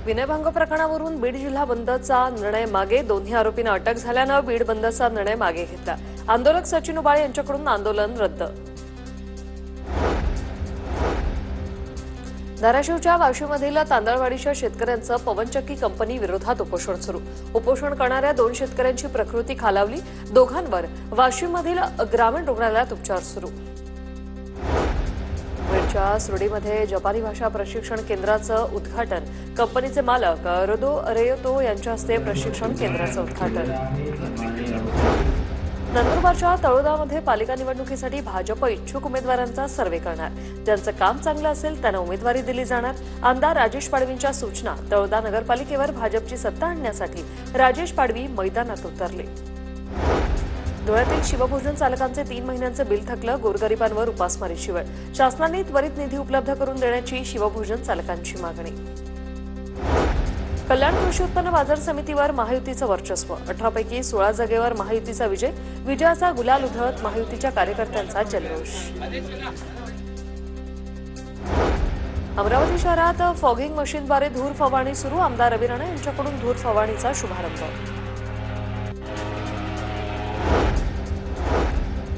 विनयभंग प्रकरणावरून बीड जिल्हा बंदचा निर्णय मागे, दोन्ही आरोपींना अटक झाल्यानं बीड बंदचा निर्णय मागे घेतला। आंदोलक सचिन उबाळे यांच्याकडून आंदोलन रद्द। धाराशिवच्या वाशीमधील तांदळवाडीच्या शेतकऱ्यांचं पवनचक्की कंपनी विरोधात उपोषण सुरू। उपोषण करणाऱ्या 2 शेतकऱ्यांची प्रकृती खालावली, दोघांवर वाशीमधील ग्रामीण रुग्णालयात उपचार सुरू। बीडच्या सुरडीमध्ये जपानी भाषा प्रशिक्षण केंद्राचं उद्घाटन, कंपनीचे मालक रोदो रेयोतो यांच्या हस्ते प्रशिक्षण केंद्राचं उद्घाटन। नंदुरबारच्या तळोदामध्ये पालिका निवडणुकीसाठी भाजप इच्छुक उमेदवारांचा सर्व्हे करणार, ज्यांचं काम चांगलं असेल त्यांना उमेदवारी दिली जाणार। आमदार राजेश पाडवींच्या सूचना, तळोदा नगरपालिकेवर भाजपची सत्ता आणण्यासाठी राजेश पाडवी मैदानात उतरले। धुळ्यातील शिवभोजन चालकांचे 3 महिन्यांचं बिल थकलं, गोरगरिबांवर उपासमारी शिवाय शासनाने त्वरित निधी उपलब्ध करून देण्याची शिवभोजन चालकांची मागणी। कल्याण कृषी उत्पन्न बाजार समितीवर महायुतीचं वर्चस्व, 18 पैकी 16 जागेवर महायुतीचा विजय, विजयाचा गुलाल उधळत महायुतीच्या कार्यकर्त्यांचा जल्लोष। अमरावती शहरात फॉगिंग मशीनद्वारे धूर फवारणी सुरू, आमदार रवी राणा यांच्याकडून धूर फवारणीचा शुभारंभ।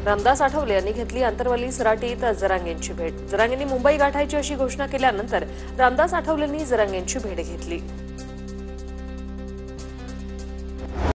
रामदास आठवले यांनी घेतली आंतरवली सराटीत जरांगेंची भेट, जरांगेंनी मुंबई गाठायची अशी घोषणा केल्यानंतर रामदास आठवलेंनी जरांगेंची भेट घेतली।